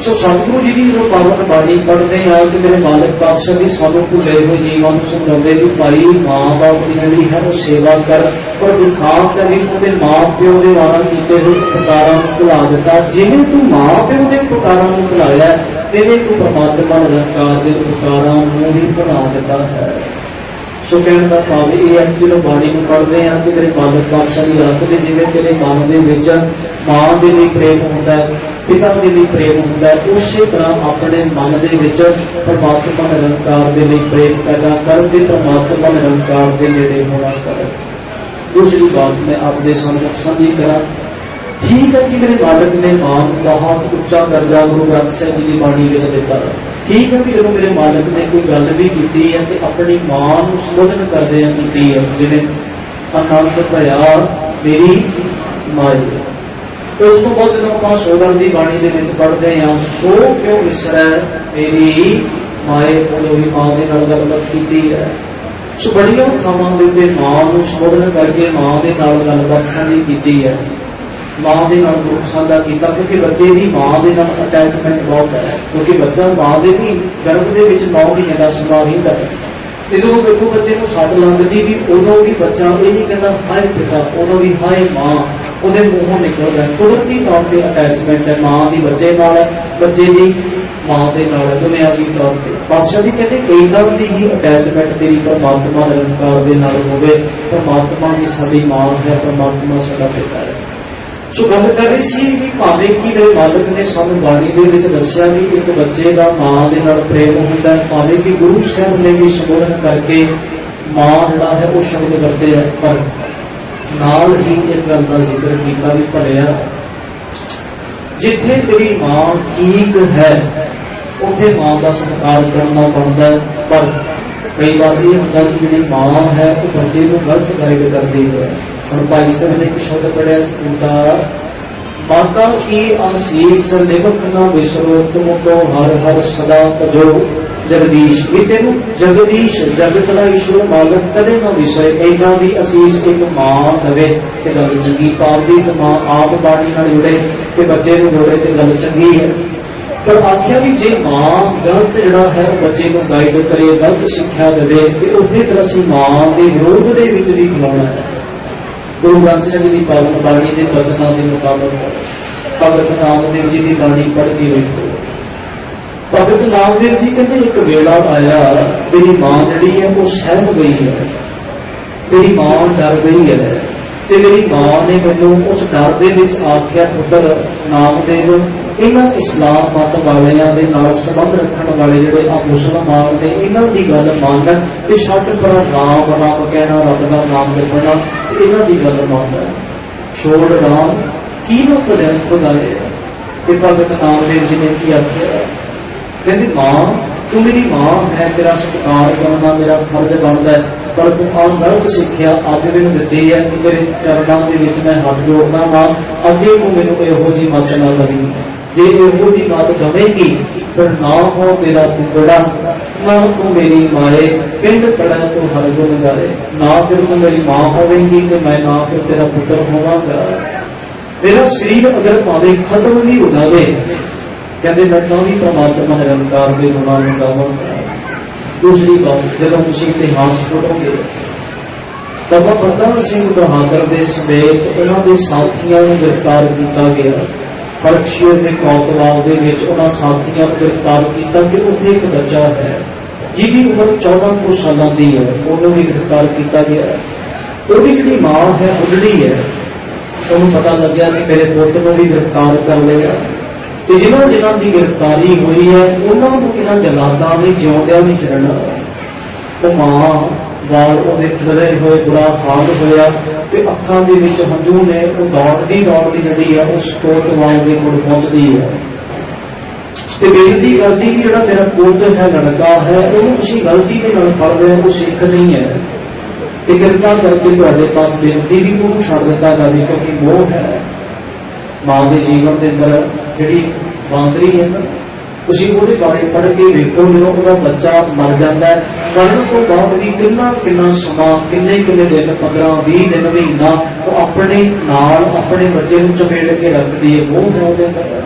ਸੋ ਸਤਿਗੁਰੂ ਜੀ ਦੀ ਜਦੋਂ ਪਾਵਨ ਬਾਣੀ ਪੜ੍ਹਦੇ ਆ ਤੇ ਮੇਰੇ ਮਾਲਕ ਪਾਤਸ਼ਾਹ ਵੀ ਸਾਨੂੰ ਭੁੱਲੇ ਹੋਏ ਜੀਵਾਂ ਨੂੰ ਸਮਝਾਉਂਦੇ ਕਿ ਭਾਈ ਮਾਂ ਬਾਪ ਦੀ ਜਿਹੜੀ ਹੈ ਉਹ ਸੇਵਾ ਕਰ, ਪਰ ਦੁਖਾਂ ਤੇ ਵੀ ਉਹਦੇ ਮਾਂ ਪਿਓ ਦੇ ਵਾਰਾਂ ਕੀਤੇ ਹੋਏ ਉਪਕਾਰਾਂ ਨੂੰ ਭੁਲਾ ਦਿੱਤਾ। ਜਿਵੇਂ ਤੂੰ ਮਾਂ ਪਿਓ ਦੇ ਉਪਕਾਰਾਂ ਨੂੰ ਭੁਲਾਇਆ, ਤਿਵੇਂ ਤੂੰ ਪਰਮਾਤਮਾ ਨਿਰੰਕਾਰ ਦੇ ਉਪਕਾਰਾਂ ਨੂੰ ਵੀ ਭੁਲਾ ਦਿੱਤਾ ਹੈ। ਸੋ ਕਹਿਣ ਦਾ ਭਾਵ ਇਹ ਹੈ ਕਿ ਜਦੋਂ ਬਾਣੀ ਨੂੰ ਪੜ੍ਹਦੇ ਹਾਂ ਤੇ ਮੇਰੇ ਮਾਲਕ ਪਾਤਸ਼ਾਹ ਦੀ ਆਖਦੇ ਜਿਵੇਂ ਤੇਰੇ ਮਨ ਦੇ ਵਿੱਚ ਮਾਂ ਦੇ ਲਈ ਪ੍ਰੇਮ ਹੁੰਦਾ ਹੈ, ਪਿਤਾ ਦੇ ਲਈ ਪ੍ਰੇਮ ਹੁੰਦਾ ਹੈ, ਉਸੇ ਤਰ੍ਹਾਂ ਆਪਣੇ ਮਨ ਦੇ ਵਿੱਚ ਪਰਮਾਤਮਾ ਨਿਰੰਕਾਰ ਦੇ ਲਈ ਪ੍ਰੇਮ ਪੈਦਾ ਕਰ ਤੇ ਪਰਮਾਤਮਾ ਨਿਰੰਕਾਰ ਦੇ ਨੇੜੇ ਹੋਣਾ ਕਰ। ਦੂਸਰੀ ਬਾਤ ਮੈਂ ਆਪਦੇ ਸਾਹਮਣੇ ਸਾਂਝੀ ਕਰਾਂ, ਠੀਕ ਹੈ ਕਿ ਮੇਰੇ ਮਾਲਕ ਨੇ ਮਾਂ ਨੂੰ ਬਹੁਤ ਉੱਚਾ ਦਰਜਾ ਗੁਰੂ ਗ੍ਰੰਥ ਸਾਹਿਬ ਜੀ ਦੀ ਬਾਣੀ ਵਿੱਚ ਦਿੱਤਾ। ਠੀਕ ਹੈ ਵੀ ਜਦੋਂ ਮੇਰੇ ਮਾਲਕ ਨੇ ਕੋਈ ਗੱਲ ਵੀ ਕੀਤੀ ਹੈ ਤੇ ਆਪਣੀ ਮਾਂ ਨੂੰ ਸੰਬੋਧਨ ਕਰਦੇ ਆ ਕੀਤੀ ਹੈ, ਜਿਵੇਂ ਆਨੰਦ ਭਇਆ ਮੇਰੀ ਮਾਈ। ਉਸ ਤੋਂ ਬਾਅਦ ਜਦੋਂ ਆਪਾਂ ਸੋਦਰ ਦੀ ਬਾਣੀ ਦੇ ਵਿੱਚ ਪੜ੍ਹਦੇ ਹਾਂ, ਸੋ ਕਿਉਂ ਵਿਸਰੈ ਮੇਰੀ ਮਾਏ, ਉਦੋਂ ਵੀ ਮਾਂ ਦੇ ਨਾਲ ਗੱਲਬਾਤ ਕੀਤੀ ਹੈ। ਸੋ ਬੜੀਆਂ ਥਾਵਾਂ ਦੇ ਉੱਤੇ ਮਾਂ ਨੂੰ ਸੰਬੋਧਨ ਕਰਕੇ ਮਾਂ ਦੇ ਨਾਲ ਗੱਲਬਾਤ ਸਾਂਝੀ ਕੀਤੀ ਹੈ। मां दे नाल दुख साझा किया, क्योंकि बच्चे की मां दे नाल अटैचमेंट बहुत है, क्योंकि बच्चा मां के भी गर्भ के 9 महीने का समा रहिंदा है। ते जो देखो बच्चे को सट लगती भी उदों भी बच्चा ये नहीं कहता हाय पिता, उदों भी हाय मां ਉਹਦੇ ਮੂੰਹੋਂ ਨਿਕਲਦਾ ਹੈ। ਕੁਦਰਤੀ ਤੌਰ ਤੇ ਅਟੈਚਮੈਂਟ ਹੈ ਮਾਂ ਦੀ ਬੱਚੇ ਨਾਲ, ਬੱਚੇ ਦੀ ਮਾਂ ਦੇ ਨਾਲ ਦੁਨਿਆਵੀ ਤੌਰ ਤੇ। ਪਾਤਸ਼ਾਹ ਜੀ ਕਹਿੰਦੇ ਇਦਾਂ ਦੀ ਹੀ ਅਟੈਚਮੈਂਟ ਤੇਰੀ ਪਰਮਾਤਮਾ ਨਿਰੰਕਾਰ ਦੇ ਨਾਲ ਹੋਵੇ। ਪਰਮਾਤਮਾ ਦੀ ਸਾਡੀ ਮਾਂ ਹੈ, ਪਰਮਾਤਮਾ ਸਾਡਾ ਪਿਤਾ ਹੈ। ਸੋ ਗੱਲ ਕਰ ਰਹੀ ਸੀ ਵੀ ਭਾਵੇਂ ਕਿ ਮੇਰੇ ਮਾਲਕ ਨੇ ਸਾਨੂੰ ਬਾਣੀ ਦੇ ਵਿੱਚ ਦੱਸਿਆ ਵੀ ਇੱਕ ਬੱਚੇ ਦਾ ਮਾਂ ਦੇ ਨਾਲ ਪ੍ਰੇਮ ਹੁੰਦਾ ਹੈ, ਭਾਵੇਂ ਕਿ ਗੁਰੂ ਸਾਹਿਬ ਨੇ ਵੀ ਸੰਬੋਧਨ ਕਰਕੇ ਮਾਂ ਜਿਹੜਾ ਹੈ ਉਹ ਸ਼ਬਦ ਕਰਦੇ ਹੈ, ਪਰ ਨਾਲ ਹੀ ਇੱਕ ਗੱਲ ਦਾ ਜ਼ਿਕਰ ਕੀਤਾ ਵੀ ਭਲਿਆ ਜਿੱਥੇ ਤੇਰੀ ਮਾਂ ਠੀਕ ਹੈ ਉੱਥੇ ਮਾਂ ਦਾ ਸਤਿਕਾਰ ਕਰਨਾ ਬਣਦਾ ਹੈ। ਪਰ ਕਈ ਵਾਰ ਇਹ ਹੁੰਦਾ ਕਿ ਜਿਹੜੀ ਮਾਂ ਹੈ ਉਹ ਬੱਚੇ ਨੂੰ ਗਲਤ ਗਾਈਡ ਕਰਦੀ ਹੈ। ਹੁਣ ਭਾਈ ਸਾਹਿਬ ਨੇ ਇੱਕ ਸ਼ਬਦ ਪੜਿਆ ਸੀ, ਮਾਤਾ ਕੀ ਅਸੀਸ ਨਿਮਕ ਨਾ ਵਿਸਰੋ ਤੁਮ ਕੋ ਹਰ ਹਰ ਸਦਾ ਭਜੋ जगदीश। भी तेन जगदीश जगत का ईश्वर मालक कदे ना विसरे, इन्हां दी असीस एक मां दवे ते गल चंगी। पावदी तो मां आप बाणी नाल जुड़े ते बच्चे नूं जोड़े ते गल चंगी है। पर आख्या भी जे मां गलत जिहड़ा है बच्चे को गाइड करे, गलत सिक्ख्या देवे ते उत्थे फिर असीं मां दे विरोध दे विच भी खलोना है। गुरु ग्रंथ साहिब दी पावन बाणी दे वचनां दे मुताबिक भगत नामदेव जी दी बाणी पढ़ के वेखो। भगत नामदेव जी कहते एक वेला आया, मेरी मां जी है वो सहम गई है, मेरी मां डर गई है, ते मेरी मां ने मैनू उस डर दे विच आख्या पुत्र नामदेव इन्हां इस्लाम मत वालियां दे नाल संबंध रखण वाले जिहड़े आ मुसलमान ने इन्हां दी गल मान ते छड्ड पर राम राम कहना, रब दा नाम जपना ते इन्हां दी गल मान, छोड़ राम की ना भजन खुदाए। ते भगत नामदेव जी ने की आख्या, कहती मां तू मेरी मां है, तेरा सत्कार करना मेरा फर्ज बनता है, पर तू आ गलत सिक्ख्या अज मैनूं दित्ती है कि तेरे चरणों के विच मैं हाथ जोड़ना वा, अगे तू मैनूं इहो जी मत ना लगी। जे इहो जी मत दवेगी फिर ना हो तेरा टुकड़ा, ना तू मेरी माए पिंड पड़ा तू हर गुण गाए, ना फिर तू मेरी मां होवेगी ते मैं ना फिर तेरा पुत्र होवांगा। मेरा शरीर अगर भावें खत्म भी हो जाए कहते मैं तो भी परमात्मा निरंकार के गुणों में गावांगा। दूसरी बात, जब तुम इतिहास पढ़ोगे बाबा बंदा सिंह बहादुर के समेत उन्होंने साथियों को गिरफ्तार किया गया। फर्कशीर के कोतवाल के साथियों को गिरफ्तार किया कि उत्थे एक बच्चा है जिसकी उम्र 14 कुछ सालों की है, उन्होंने भी गिरफ्तार किया गया। उसकी जी मां है उजड़ी है, उन्होंने पता लग गया कि मेरे पुत्र को भी गिरफ्तार कर लिया। तो जिन्होंने जिन्हों की गिरफ्तारी हुई है उन्होंने इन्होंने जलादा ने जिउंदियां नहीं छड्डना। वो मां वाल उहदे खिलरे हुए बुरा हाल होया ते अखां दे विच हंझू ने वो दौड़दी जिहड़ी है उस कोतवाल दे कोल पहुंचदी है ते बेनती करदी कि जिहड़ा मेरा पुत्र है लड़का है उहनूं तुसीं गलती दे नाल फड़ लिया, वो सिख नहीं है, ते किरपा करके तुहाडे पास बेनती भी उहनूं छड्ड दित्ता जावे, क्योंकि मोह है मां के जीवन के अंदर जिहड़ी बांदरी है ना, तुसीं उहदे बारे पढ़ के वेखो। जो उहदा बच्चा मर जाता है, मरण तो बाद भी किन्ना किन्ना समा, किन्ने किन्ने दिन 15-20 दिन महीना वो अपने नाल अपने बच्चे को चपेट के रखती है। मोह है उहदे अंदर,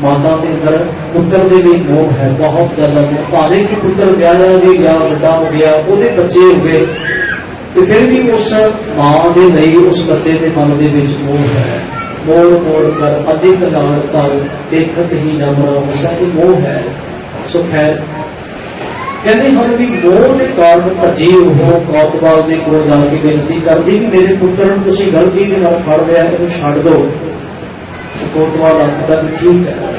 माता के अंदर पुत्र के भी मोह है, बहुत ज्यादा मोह। भावें कि पुत्र ब्याया भी गया, बड़ा हो गया, उहदे बच्चे हो गए, तो फिर भी उस मां के लिए उस बच्चे के मन के विच मोह है। मोड़ मोड़ कर अधिक लाड़ तर देखत ही जमरा वसा, मोह है। सो खैर कहते हम भी मोह के कारण भजे वो कोतवाल के कोल जाके बेनती करती कि मेरे पुत्र नूं तुसीं गलती के नाल फड़ लिया, इहनूं छड्ड दो। कोतवाल आखदा कि ठीक है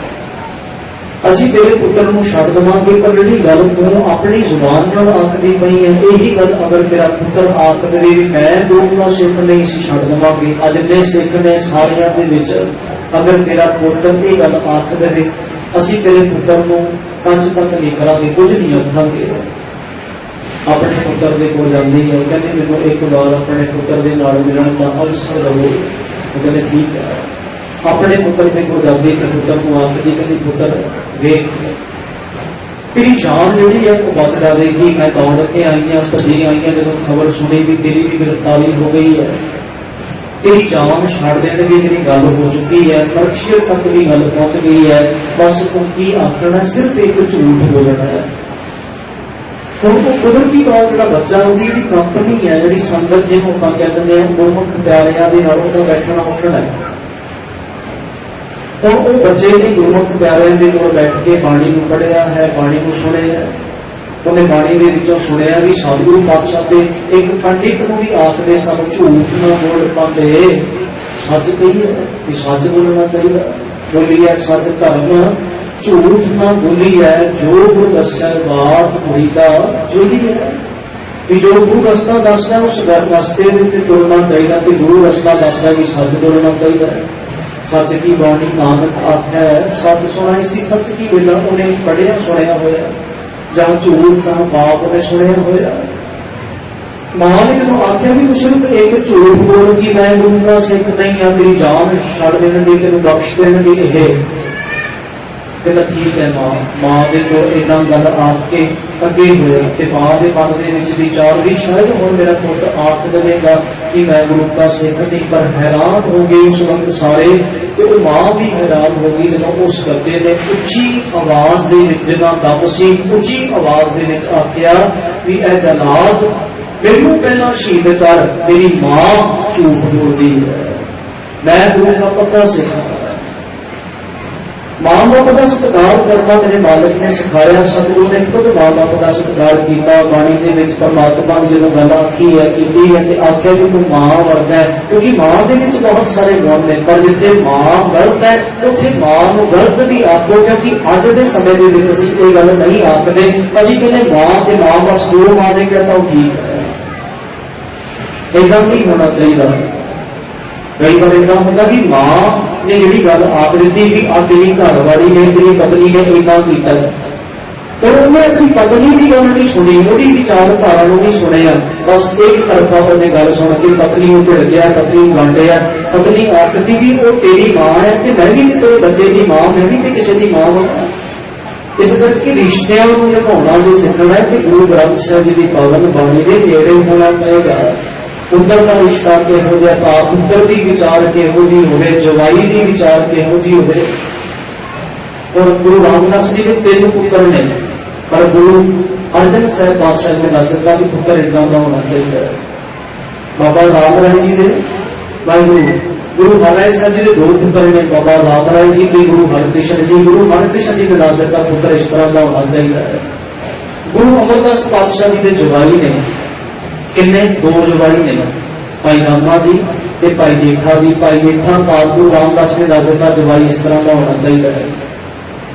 असीं तेरे पुत्र नूं छड्ड देवांगे, पर जिहड़ी गल तूं अपनी जुबान नाल आखदी पई है यही गल अगर तेरा पुत्र आख देवे भी मैं दूसरा सिख नहीं सी छड्ड देवांगे, अज जिन्ने सिख ने सारियां दे विच अगर तेरा पुत्र ये गल आख देवे असीं तेरे पुत्र नूं कंज तक नहीं करांगे, कुछ नहीं आखांगे। अपने पुत्र दे कोल जांदी है, कहंदी मैनूं एक बार अपने पुत्र दे नाल मिलण दा अवसर दवो। वो कहंदे ठीक है। अपने पुत्र के कोल जांदी ते पुत्र को आखदी कहंदी पुत्र वेख तेरी जान जिहड़ी है वो बच जाएगी। मैं दौड़ के आई हाँ, भजी आई हाँ, जब खबर सुनी भी तेरी भी गिरफ्तारी हो गई है, तेरी जान छड़ देंगे मेरी गल हो चुकी है, फर्शियर तक भी गल पहुंच गई है, बस तू की आखना सिर्फ एक झूठ बोलना है। हुण वो कुदरती तौर जो बच्चा उसकी कंपनी है जी संगत जिन्होंने आप कह दें गुरमुख प्यारियां दे नाल उहदा बैठना उठना है। हुण वो बच्चे ने गुरमुख प्यारियां दे कोल बैठ के बाणी नूं पढ़िया है, बाणी नूं सुनिया है, उन्हें बाणी के विचों सुनिया भी सतगुरु पातशाह दे एक पंडित को भी आखदे सन झूठ ना बोल पाते, सच कहिए कि सच बोलना चाहिए। बोली है सच धर्म झूठ ना बोली है, जो गुरु दस्या बात मुरीदा जोली है। कि जो गुरु रस्ता दसदा उस रस्ते उत्ते तुरना चाहिए, तो गुरु रस्ता दसदा भी सच बोलना चाहिए। सच की बाणी नानक आख्या है, सच सुनाई सी सच की बेला उन्हें पढ़िया सुनिया होया, जब झूठ का बाप ने सुनिया होया। मां ने जो आख्या भी तू सिर्फ एक झूठ बोल कि मैं गुरु का सिख नहीं हाँ, तेरी जान छड़ देंगे, तेन बख्श देंगे, कहता ठीक है मां। मां के को इदा गल आख के अगे होया, मां के मन के विचार भी शायद हुण मेरा पुत आख देगा कि मैं गुरु का सिख नहीं, पर हैरान हो गए उस वक्त सारे। तो मां भी हैरान हो गई जब उस बच्चे ने उच्ची आवाज के दम सी उच्ची आवाज के आख्या भी ए जलाद मैनू पहला शहीद कर, तेरी मां झूठ बोलती है, मैं गुरु का पक्का सिख। मां बाप का सत्कार करना मेरे मालिक ने सिखाया, सतगुरु ने खुद मां बाप का सत्कार किया। बाणी के परमात्मा ने जो गल आखी है की है कि आख्या कि तू मां वर्गा है, क्योंकि मां के बहुत सारे गुण ने, पर जिथे मां गलत है उत्थे मां को गलत भी आखो, क्योंकि अज के समय के असीं कोई गल नहीं आखते, असीं कहने मां के मां बस जो मां ने कहता वो ठीक है। इदा नहीं होना चाहिए। कई बार इदा होता कि मां ने जी गल आख दी कि आ तेरी घरवाली ने तेरी पत्नी ने इदा किया, पर उन्हें अपनी पत्नी की गल नहीं सुनी, वही विचारधारा नहीं सुनिया, बस एक तरफा उन्हें गल सुन के पत्नी को भिड़ गया, पत्नी गांडिया। पत्नी आखती भी वो तेरी मां है, मैं भी तेरे बच्चे की मां, मैं भी तो किसी की मां हाँ। इस करके रिश्तियों को निभाना जो सीखना है कि गुरु ग्रंथ साहिब जी की पावन बाणी के नेड़े होना पड़ेगा। पुत्र का रिश्ता किहो जिहा था, पुत्र की विचार किहो जी होवे, जवाई की विचार किहो जी होवे। और गुरु रामदास जी के 3 पुत्र ने, पर गुरु अर्जन साहब पातशाह ने दस दिता कि पुत्र इदा का होना चाहिए। बाबा राम राय जी ने वाहिगुरु गुरु हरराय साहब जी के 2 पुत्र ने, बाबा राम राय जी के गुरु हरकृष्ण जी। गुरु हरकृष्ण जी ने दस दिता पुत्र इस तरह का होना चाहिए। गुरु अमरदास पातशाह जी के जवाई ने किन्ने 2 जवाई ने, भाई रामा जी ते भाई जेठा जी। भाई जेठा पाल गुरु रामदास ने दस दिता जवाई इस तरह का होना चाहिए।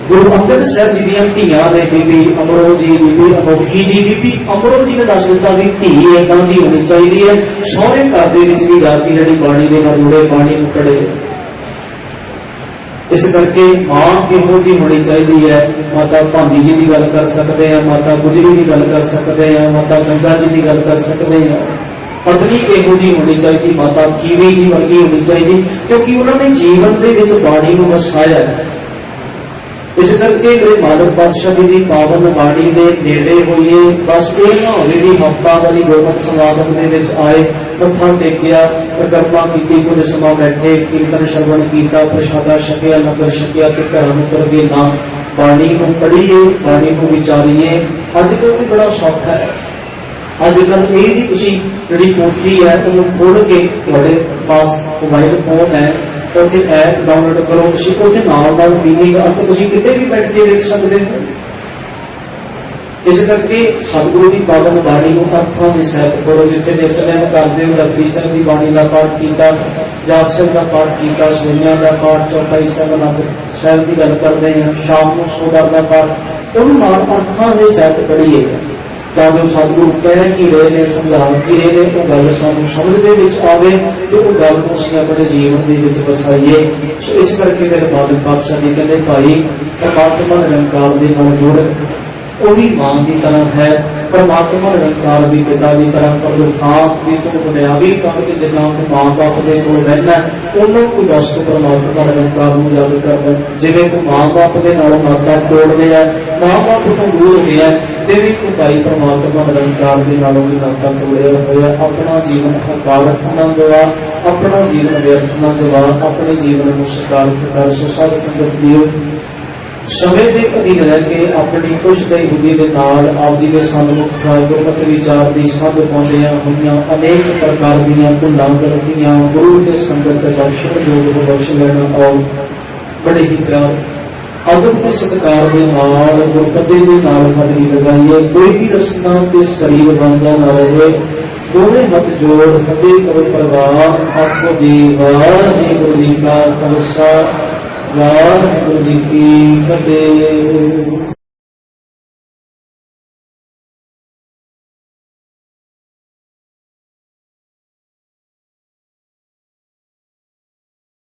गुरु अंगद साहब जी दी धीआं ने, बीबी अमरो जी, बीबी अनोखी जी। बीबी अमरो जी ने दस दिता भी धी इदां दी होनी चाहिए है, सौरे घर दे विच भी जाके जिहड़ी बाणी दे नाल जुड़े, बाणी नूं पढ़े। इस करके मां किहो जी होनी चाहिए है। माता भांजी जी की गल कर सकते हैं, माता गुजरी की गल कर सकते हैं, माता गंगा जी की गल कर सकते हैं। पत्नी किहो जी होनी चाहिए, माता खीवी जी वर्गी होनी चाहिए, क्योंकि उन्होंने जीवन के विच बाणी को वसाया है। इस करके मेरे मालक पातशाह जी की पावन बाणी के नेड़े होइए। बस ये ना हो भी हफ्ता वाली गुरमत समागम के आए, मत्था टेकिया, परिक्रमा की, कुछ समा बैठे, कीर्तन श्रवण किया, प्रसादा छकिया, लंगर छकिया, घर मुकर गए ना। बाणी को पढ़ीए, बाणी को विचारीए। अजकल भी बड़ा सौखा है, अजकल ये भी तुसी जिहड़ी पोथी है उन्होंने खोल के तुहाडे पास मोबाइल फोन है, उत्थे ऐप डाउनलोड करो, तुसी उत्थे नाल मीनिंग अर्थ तुसी किते भी बैठ के देख सकते हो। इस करके सतगुरु की पावन बाणी को अर्थां के सहित करो। जिथे नित्यनेम करते हो, रब्बी साहब की बाणी का पाठ किया, जाप साहब का पाठ किया, सोनिया का पाठ, चौपाई साहब साहब की गल करते हैं, शाम को सोदार का पाठ, उन्होंने अर्थां के सहित पढ़िए। ताकि सतगुरु कह कि रहे ने, समझा कि रहे ने, वो गल सानू समझ आवे तो वो गल को असीं अपने जीवन के वसाइए। सो इस करके मेरे बादल पातशाह जी कहते भाई परमात्मा निरंकार के नाल जुड़, वो भी मां की तरह है, परमात्मा निरंकार भी पिता की तरह। पर दुखांत भी तो दुनियावी काम के जिन्ना मां बाप के कोल रहना उन्होंने कोई वस्तु परमात्मा निरंकार को याद करना। जिवें तू मां बाप के नाल नाता तोड़ लिया, मां बाप तो दूर हो गया, ਦੇਵੀ ਕੋ ਭਾਈ ਪਰਮਾਤਮਾ ਨਿਰੰਕਾਰ ਦੇ ਨਾਲੋਂ ਵੀ ਨਾਤਾ ਤੋੜਿਆ ਹੋਇਆ। ਆਪਣਾ ਜੀਵਨ ਅਕਾਰਥ ਨਾ ਗਵਾ, ਆਪਣਾ ਜੀਵਨ ਵਿਅਰਥ ਨਾ ਗਵਾ, ਆਪਣੇ ਜੀਵਨ ਨੂੰ ਸਕਾਰਥ ਕਰ। ਸੋ ਸਾਧ ਸੰਗਤ ਜੀਓ, ਸਮੇਂ ਦੇ ਅਧੀਨ ਰਹਿ ਕੇ ਆਪਣੀ ਕੁਸ਼ਦਈ ਬੁੱਧੀ ਦੇ ਨਾਲ ਆਪ ਜੀ ਦੇ ਸਨਮੁਖ ਗੁਰਮਤਿ ਵਿਚਾਰ ਦੀ ਸਭ ਪਾਉਂਦਿਆਂ ਹੋਈਆਂ ਅਨੇਕ ਪ੍ਰਕਾਰ ਦੀਆਂ ਭੁੱਲਾਂ ਗਲਤੀਆਂ ਗੁਰੂ ਦੇ ਸੰਗਤ ਬਖਸ਼ਣ ਯੋਗ ਬਖਸ਼ ਲੈਣਾ। ਆਓ ਬੜੇ ਹੀ ਪਿਆਰ ਅਦਬ ਤੇ ਸਤਿਕਾਰ ਦੇ ਨਾਲ ਗੁਰਪਤੇ ਦੇ ਨਾਲ ਹਾਜ਼ਰੀ ਲਗਾਈਏ। ਕੋਈ ਵੀ ਰਸਨਾ ਤੇ ਸਰੀਰ ਬੰਦਾ ਨਾ ਰਹੇ। ਦੋਵੇਂ ਹੱਥ ਜੋੜ ਫਤਿਹ ਕਰੋ ਪਰਵਾਰ। ਆਖੋ ਜੀ ਵਾਹਿਗੁਰੂ ਜੀ ਕਾ ਖਾਲਸਾ, ਵਾਹਿਗੁਰੂ ਜੀ ਕੀ ਫਤਿਹ।